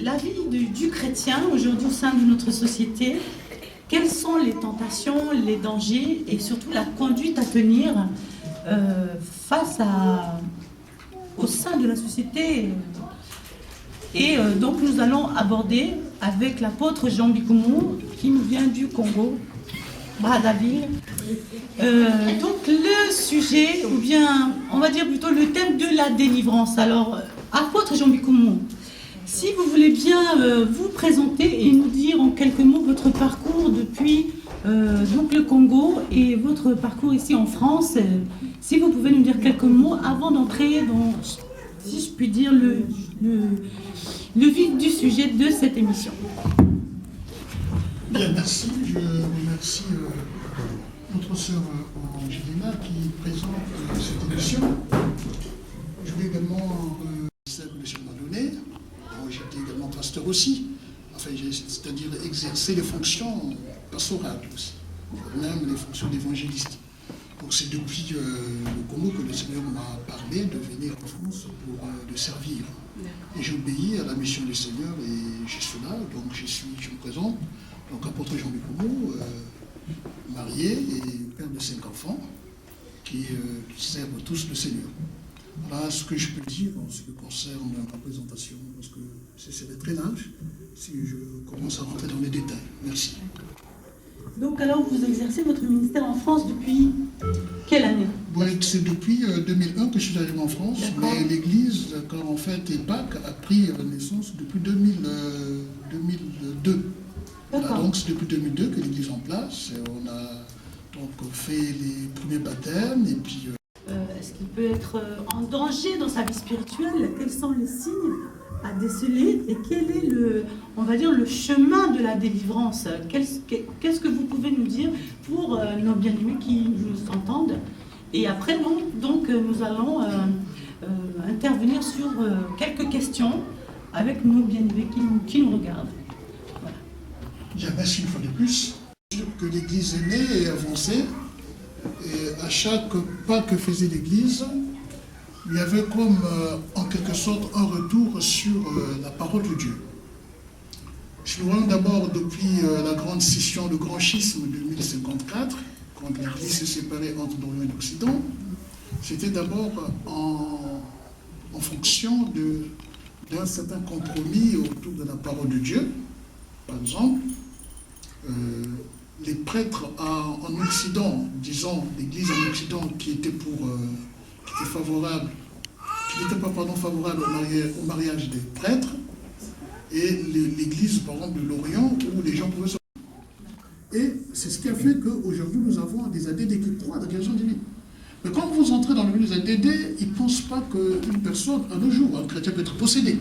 la vie du chrétien aujourd'hui au sein de notre société, quelles sont les tentations, les dangers et surtout la conduite à tenir au sein de la société. Et donc nous allons aborder avec l'apôtre Jean Bikoumou qui nous vient du Congo, Brazzaville. Donc le sujet, ou bien on va dire plutôt le thème de la délivrance. Alors, apôtre Jean Bikoumou, si vous voulez bien vous présenter et nous dire en quelques mots votre parcours depuis donc le Congo et votre parcours ici en France, si vous pouvez nous dire quelques mots avant d'entrer dans, si je puis dire, le vif du sujet de cette émission. Bien, merci. Je remercie notre sœur Angelina qui présente cette émission. Je vais également ministère que le Seigneur m'a donné. J'étais également pasteur aussi, enfin, c'est-à-dire exercer les fonctions pastorales aussi, même les fonctions d'évangéliste. Donc c'est depuis le Congo que le Seigneur m'a parlé de venir en France pour le servir. Et j'obéis à la mission du Seigneur et je suis là, donc je me présente. Donc apôtre Jean Bikoumou, marié et père de 5 enfants qui servent tous le Seigneur. Voilà ce que je peux dire en ce qui concerne ma présentation, parce que ce serait très large si je commence à rentrer dans les détails. Merci. Donc alors vous exercez votre ministère en France depuis quelle année? Bon, c'est depuis 2001 que je suis arrivé en France, mais l'Église, quand en fait EPAC a pris naissance depuis 2002. Voilà, donc c'est depuis 2002 que l'Église est en place. On a donc fait les premiers baptêmes et puis... Est-ce qu'il peut être en danger dans sa vie spirituelle? Quels sont les signes à déceler et quel est on va dire, le chemin de la délivrance? Qu'est-ce que vous pouvez nous dire pour nos bien-aimés qui nous entendent? Et après, donc nous allons intervenir sur quelques questions avec nos bien-aimés qui nous regardent. Voilà. Bien, merci une fois de plus. C'est sûr que l'Église est née et avancée. Et à chaque pas que faisait l'Église, il y avait comme, en quelque sorte, un retour sur la parole de Dieu. Je me rends d'abord depuis la grande scission, le grand schisme de 1054, quand l'Église s'est séparée entre l'Orient et l'Occident. C'était d'abord en fonction d'un certain compromis autour de la parole de Dieu. Par exemple, les prêtres en Occident, disons l'Église en Occident qui était favorable, qui n'était pas favorable au mariage des prêtres, et l'Église par exemple de l'Orient où les gens pouvaient se... Et c'est ce qui a fait qu'aujourd'hui nous avons des ADD qui croient à la guérison divine. Mais quand vous entrez dans le milieu des ADD, ils ne pensent pas qu'une personne, un jour, un chrétien peut être possédé.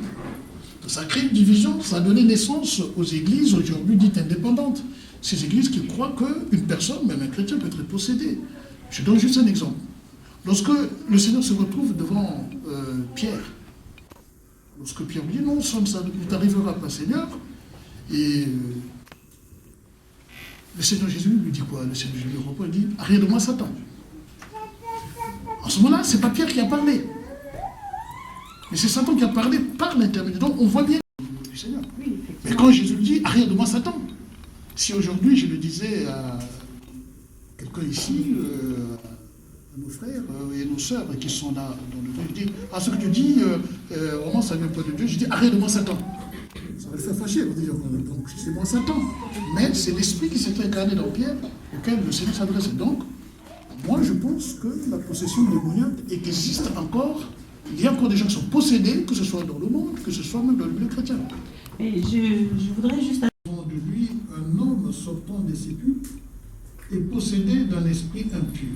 Ça crée une division, ça a donné naissance aux églises aujourd'hui dites indépendantes. Ces églises qui croient qu'une personne, même un chrétien, peut être possédé. Je donne juste un exemple. Lorsque le Seigneur se retrouve devant Pierre, lorsque Pierre dit non, ça ne t'arrivera pas, Seigneur, et le Seigneur Jésus lui dit quoi? Le Seigneur Jésus lui répond, il dit arrière de moi, Satan. En ce moment-là, ce n'est pas Pierre qui a parlé, mais c'est Satan qui a parlé par l'intermédiaire. Donc on voit bien du Seigneur. Mais quand Jésus lui dit arrière de moi, Satan, si aujourd'hui je le disais à quelqu'un ici, à nos frères et nos sœurs qui sont là dans le Dieu, je dis, ah, ce que tu dis, vraiment ça ne vient pas de Dieu, je dis arrête de moi Satan. Ça va le faire fâcher, on va dire, donc c'est moi Satan. Mais c'est l'esprit qui s'est incarné dans Pierre, auquel le Seigneur s'adresse. Donc, moi je pense que la possession démoniaque existe encore. Il y a encore des gens qui sont possédés, que ce soit dans le monde, que ce soit même dans le milieu chrétien. Et je voudrais juste... De lui, un homme sortant des sépulcres et possédé d'un esprit impur.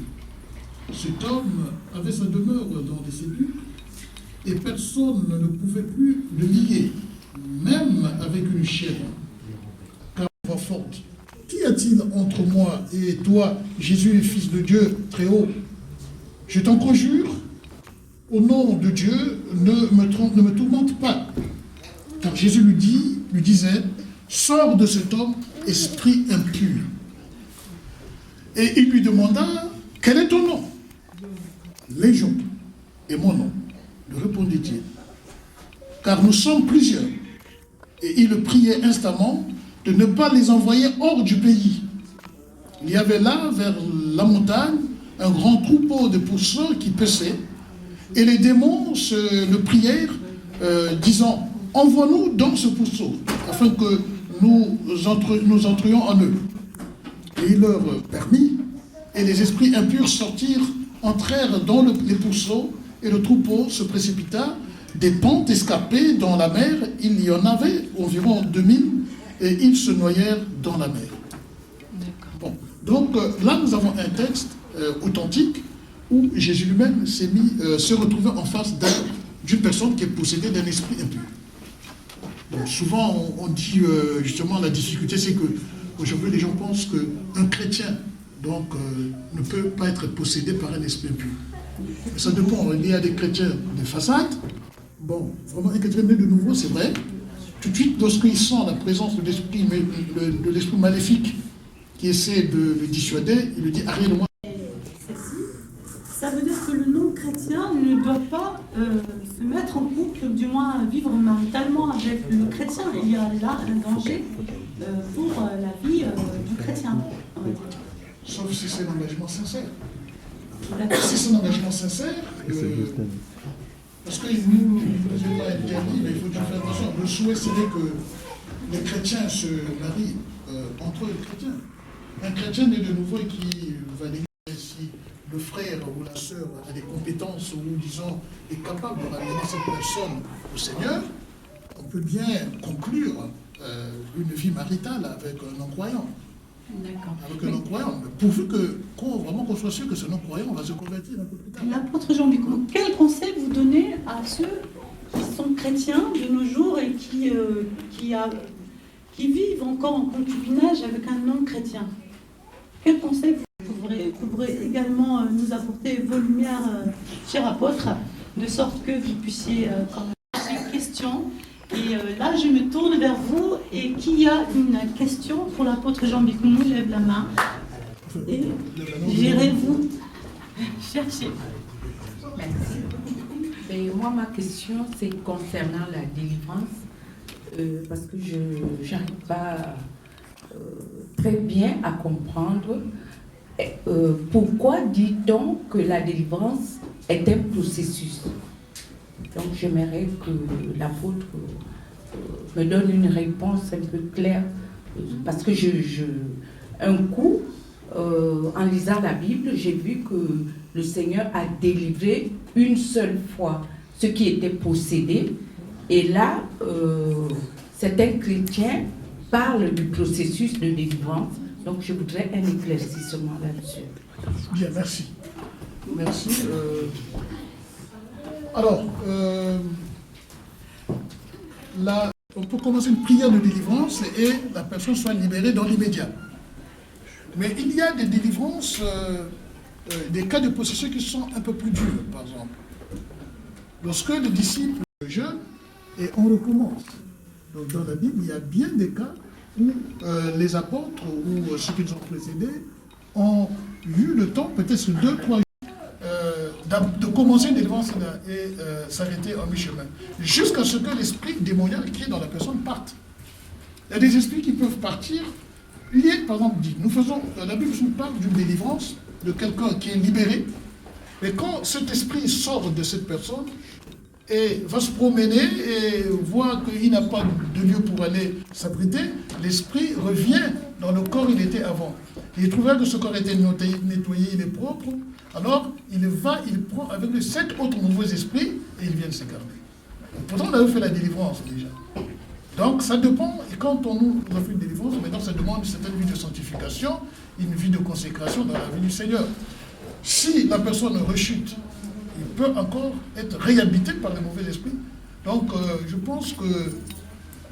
Cet homme avait sa demeure dans les sépulcres et personne ne pouvait plus le lier, même avec une chaîne. Car voix forte. Qu'y a-t-il entre moi et toi, Jésus, le Fils de Dieu, très haut? Je t'en conjure, au nom de Dieu, ne me tourmente pas. Car Jésus lui disait, sors de cet homme, esprit impur. Et il lui demanda, quel est ton nom? Légion est mon nom, lui répondit-il. Car nous sommes plusieurs. et il priait instamment de ne pas les envoyer hors du pays. Il y avait là, vers la montagne, un grand troupeau de pourceaux qui paissaient, et les démons le prièrent, disant « Envoie-nous dans ce pourceau, afin que nous entrions en eux. » Et il leur permit, et les esprits impurs entrèrent dans les pourceaux, et le troupeau se précipita, des pentes escarpées dans la mer, il y en avait environ 2000, et ils se noyèrent dans la mer. Bon. Donc là, nous avons un texte authentique où Jésus lui-même se retrouvait en face d'une personne qui est possédée d'un esprit impur. Donc, souvent, on dit justement la difficulté, c'est que aujourd'hui les gens pensent qu'un chrétien ne peut pas être possédé par un esprit impur. Mais ça dépend. Il y a des chrétiens de façade. Bon, vraiment, un chrétien né de nouveau, c'est vrai. Tout de suite, lorsqu'il sent la présence de l'esprit maléfique qui essaie de le dissuader, il lui dit « Arrête-moi ». Ça veut dire que le non-chrétien ne doit pas se mettre en couple, du moins vivre maritalement avec le chrétien. Il y a là un danger pour la vie du chrétien. Sauf si c'est un engagement sincère. Si c'est un engagement sincère, parce que nous, je ne vais pas être interdit, mais il faut faire attention. Le souhait serait que les chrétiens se marient entre eux, les chrétiens. Un chrétien né de nouveau qui va l'église, si le frère ou la sœur a des compétences ou, disons, est capable de ramener cette personne au Seigneur, on peut bien conclure une vie maritale avec un non-croyant. Avec un non-croyant, pourvu qu'on soit sûr que ce non-croyant va se convertir un peu plus tard. L'apôtre Jean Bicou, quel conseil vous donnez à ceux qui sont chrétiens de nos jours et qui vivent encore en concubinage avec un non-chrétien? Quel conseil vous pourrez également nous apporter vos lumières, cher apôtre, de sorte que vous puissiez quand même poser une question. Et là, je me tourne vers vous. Et qui a une question pour l'apôtre Jean Bikoumou, lève la main. Et gérez-vous chercher. Merci. Et moi, ma question, c'est concernant la délivrance, parce que je n'arrive pas très bien à comprendre pourquoi dit-on que la délivrance est un processus. Donc j'aimerais que l'apôtre me donne une réponse un peu claire, parce que un coup, en lisant la Bible, j'ai vu que le Seigneur a délivré une seule fois ceux qui étaient possédés, et là, certains chrétiens parlent du processus de délivrance, donc je voudrais un éclaircissement là-dessus. Bien, merci. Merci. Alors, là, on peut commencer une prière de délivrance et la personne soit libérée dans l'immédiat. Mais il y a des délivrances, des cas de possession qui sont un peu plus durs, par exemple. Lorsque les disciples jeûnent et on recommence. Donc dans la Bible, il y a bien des cas où les apôtres ou ceux qui nous ont précédés ont eu le temps, peut-être 2-3 jours, de commencer une délivrance et s'arrêter en mi-chemin, jusqu'à ce que l'esprit démoniaque qui est dans la personne parte. Il y a des esprits qui peuvent partir. Il y a, par exemple, dit, la Bible nous parle d'une délivrance de quelqu'un qui est libéré, mais quand cet esprit sort de cette personne et va se promener et voit qu'il n'a pas de lieu pour aller s'abriter, l'esprit revient dans le corps où il était avant. Et il trouvera que ce corps était nettoyé, il est propre. Alors, il prend avec les 7 autres nouveaux esprits et ils viennent s'écarter. Pourtant, on avait fait la délivrance déjà. Donc, ça dépend. Et quand on nous a fait une délivrance, maintenant, ça demande une certaine vie de sanctification, une vie de consécration dans la vie du Seigneur. Si la personne rechute, il peut encore être réhabité par les mauvais esprits. Donc, je pense que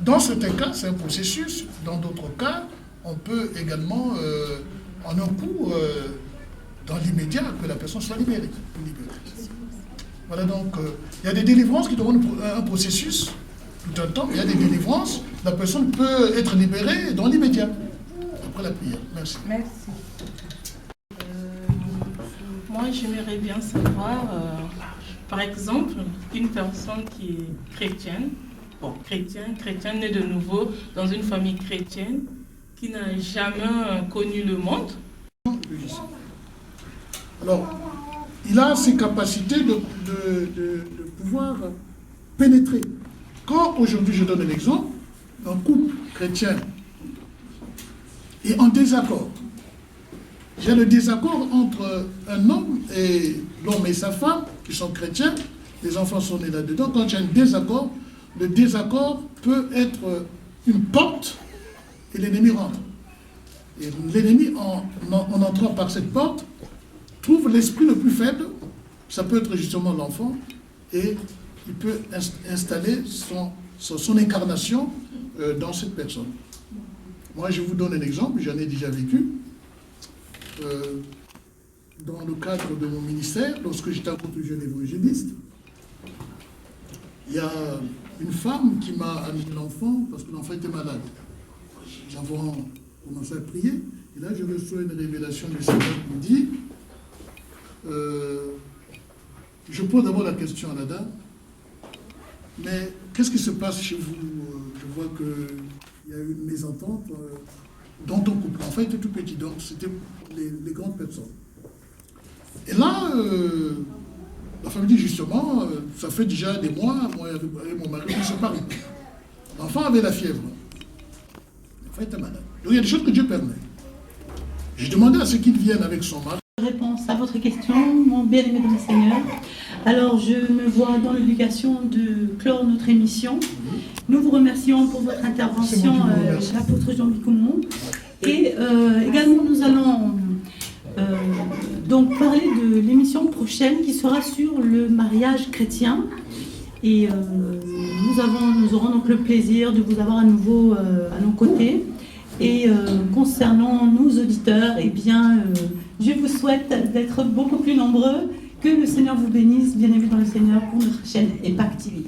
dans certains cas, c'est un processus. Dans d'autres cas, on peut également, en un coup, dans l'immédiat, que la personne soit libérée. Voilà, donc, il y a des délivrances qui demandent un processus, tout un temps. Il y a des délivrances, la personne peut être libérée dans l'immédiat, après la prière. Merci. Merci. Moi, j'aimerais bien savoir, par exemple, une personne qui est chrétienne, bon, chrétien né de nouveau dans une famille chrétienne qui n'a jamais connu le monde. Alors, il a ces capacités de pouvoir pénétrer. Quand aujourd'hui, je donne un exemple, un couple chrétien est en désaccord. Il y a le désaccord entre un homme et l'homme et sa femme, qui sont chrétiens, les enfants sont nés là-dedans. Quand il y a un désaccord, le désaccord peut être une porte et l'ennemi rentre. Et l'ennemi, en entrant par cette porte, trouve l'esprit le plus faible, ça peut être justement l'enfant, et il peut installer son incarnation dans cette personne. Moi, je vous donne un exemple, j'en ai déjà vécu. Dans le cadre de mon ministère, lorsque j'étais encore tout jeune évangéliste, il y a une femme qui m'a amené l'enfant parce que l'enfant était malade. Nous avons commencé à prier, et là je reçois une révélation du Seigneur qui me dit, je pose d'abord la question à la dame, mais qu'est-ce qui se passe chez vous? Je vois qu'il y a eu une mésentente dans ton couple. L'enfant était tout petit, donc c'était les grandes personnes. Et là, la femme dit justement, ça fait déjà des mois, moi et mon mari, on se parle. L'enfant avait la fièvre. L'enfant était malade. Donc il y a des choses que Dieu permet. J'ai demandé à ce qu'il vienne avec son mari. Réponse à votre question, mon bien-aimé dans le Seigneur. Alors, je me vois dans l'obligation de clore notre émission. Nous vous remercions pour votre intervention, l'apôtre Jean Bikoumou. Et également, nous allons donc parler de l'émission prochaine qui sera sur le mariage chrétien. Et nous aurons donc le plaisir de vous avoir à nouveau à nos côtés. Et concernant nos auditeurs, eh bien, je vous souhaite d'être beaucoup plus nombreux. Que le Seigneur vous bénisse, bien-aimés dans le Seigneur, pour notre chaîne EPAC TV.